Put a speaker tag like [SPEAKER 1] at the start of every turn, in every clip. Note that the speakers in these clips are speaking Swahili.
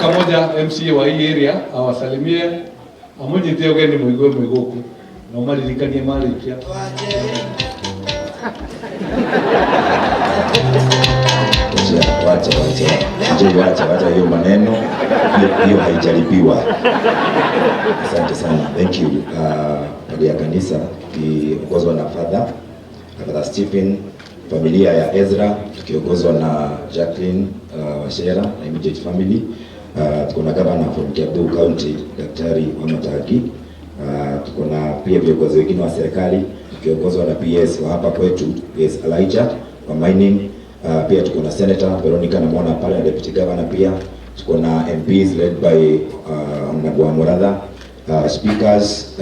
[SPEAKER 1] dakika moja MCA wa hii area awasalimie amunyitie ugeni muigwe muiguku na umalirikanie malikia.
[SPEAKER 2] Wacha hiyo maneno hiyo haijaribiwa. Asante sana. Thank you. Ya kanisa kiongozwa na Father Stephen, familia ya Ezra tukiongozwa na Jacqueline Washera na immediate family. Tuko na governor from Kiambu County Daktari Wamatagi. Tuko na pia viongozi wengine wa serikali tukiongozwa na PS wa hapa kwetu PS Elijah wa mining. Pia tuko na Senator Veronica namwona pale na Deputy Governor pia. Tuko na MPs led by Honorable Muratha, speakers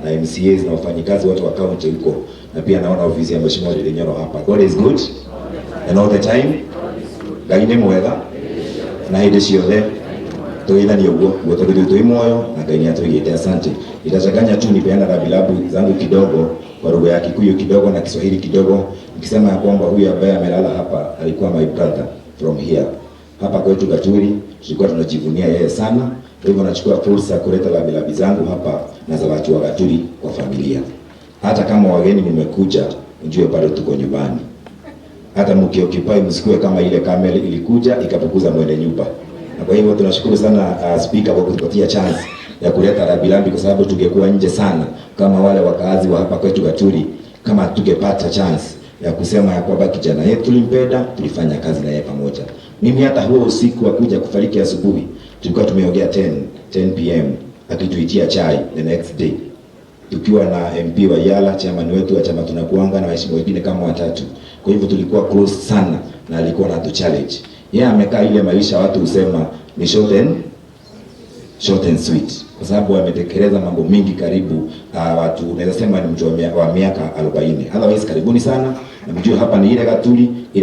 [SPEAKER 2] na MCAs na wafanyikazi wote wa county huko, na pia naona ofisi ya Mheshimiwa Linyoro hapa. God is good and all the time. Ngai mwega na hidi ciothe tuithanie uguo gutothio twi moyo na Ngai atuigite. Asante. Itachanganya tu nipeana rabilabu zangu kidogo kwa lugha ya Kikuyu kidogo na Kiswahili kidogo, nikisema ya kwamba huyu ambaye amelala hapa alikuwa my brother from here. Hapa kwetu Gaturi tulikuwa tunajivunia yeye sana. Kwa hivyo nachukua fursa kuleta rabilabu zangu hapa na za watu wa Gaturi kwa familia. Hata kama wageni mmekuja, mjue bado tuko nyumbani. Hata mkioccupy msikue kama ile kamera ilikuja ikafukuza mwende nyumba. Na kwa hivyo tunashukuru sana speaker kwa kutupatia chance ya kuleta rabilambi, kwa sababu tungekuwa nje sana kama wale wakazi wa hapa kwetu Gaturi kama tungepata chance ya kusema ya kwamba kijana yetu tulimpenda, tulifanya kazi na yeye pamoja. Mimi hata huo usiku wa kuja kufariki asubuhi tulikuwa tumeongea 10 PM akituitia chai the next day, tukiwa na MP wa Yala, chairman wetu wa chama tunakuanga na waheshimiwa wengine kama watatu. Kwa hivyo tulikuwa close sana na alikuwa na tu challenge. Yeye amekaa ile maisha watu husema ni short and sweet, kwa sababu ametekeleza mambo mingi karibu watu unaweza sema ni mtu wa miaka 40. Otherwise karibuni sana na mjue hapa ni ile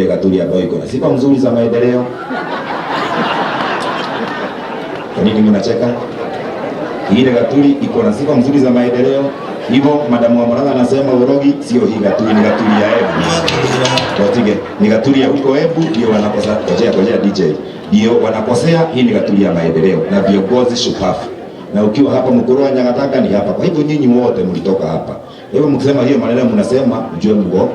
[SPEAKER 2] Gaturi ambayo iko na sifa nzuri za maendeleo. Kwa nini mnacheka? Ile Gaturi iko na sifa nzuri za maendeleo. Hivyo Madam Wamaranga anasema Urogi sio hii Gaturi, ni Gaturi ya Embu. Watige, ni Gaturi ya huko Embu ndio wanakosa. Ngojea DJ. Ndio wanakosea, hii ni Gaturi ya maendeleo na viongozi shupafu. Na ukiwa hapa Mkuru wa Nyangataka ni hapa. Kwa hivyo nyinyi wote mlitoka hapa. Hivyo mkisema hiyo maneno mnasema mjue mgo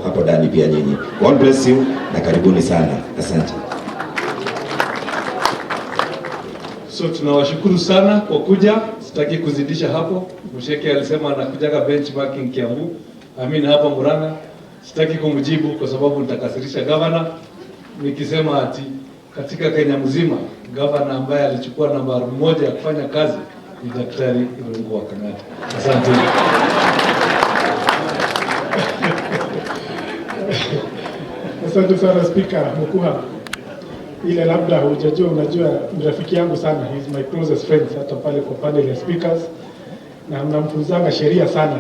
[SPEAKER 2] hapo ndani pia nyinyi. God bless you na karibuni sana. Asante.
[SPEAKER 1] So tunawashukuru sana kwa kuja. Sitaki kuzidisha hapo. Msheke alisema anakujaga benchmarking Kiambu. Hapa Murang'a. Sitaki kumjibu kwa sababu nitakasirisha governor nikisema ati katika Kenya mzima governor ambaye alichukua namba 1 ya kufanya kazi ni Daktari Irungu wa Kang'ata. Asante.
[SPEAKER 3] Asante sana Speaker Mukuha. Ile labda hujajua, unajua ni rafiki yangu sana, he is my closest friend hata pale kwa panel ya speakers, na mnamfunzanga sheria sana.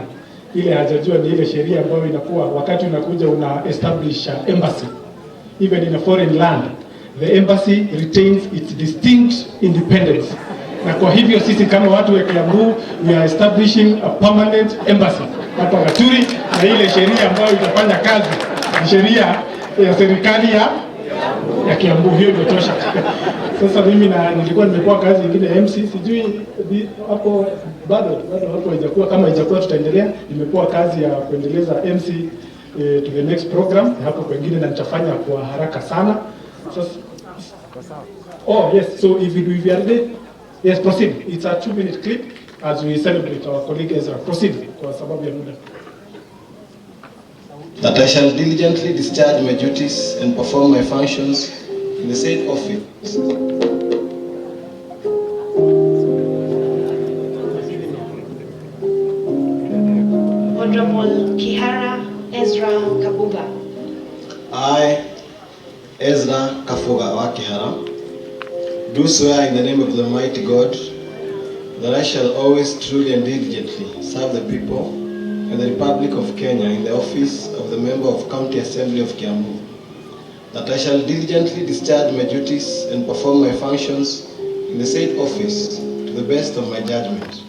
[SPEAKER 3] Ile hajajua ni ile sheria ambayo inakuwa wakati unakuja una establish embassy even in a foreign land, the embassy retains its distinct independence. Na kwa hivyo sisi kama watu wa Kiambu we are establishing a permanent embassy hapa Gaturi, na ile sheria ambayo itafanya kazi ni sheria ya serikali ya Kiambu. Hiyo inatosha. Sasa mimi nilikuwa nimekuwa kazi nyingine MC, sijui hapo bado hapo haijakuwa, kama haijakuwa tutaendelea. Nimekuwa kazi ya kuendeleza MC to the next program hapo pengine, na nitafanya kwa haraka sana. Sasa yes, so if we are ready, yes, proceed. It's a 2-minute clip as we celebrate our colleague Ezra. Proceed kwa sababu ya muda.
[SPEAKER 4] That I shall diligently discharge my duties and perform my functions in the said office.
[SPEAKER 5] Honorable Kihara Ezra Kabuga.
[SPEAKER 4] I, Ezra Kafuga wa Kihara, do swear in the name of the mighty God that I shall always truly and diligently serve the people and the Republic of Kenya in the office of the Member of County Assembly of Kiambu, that I shall diligently discharge my duties and perform my functions in the said office to the best of my judgment.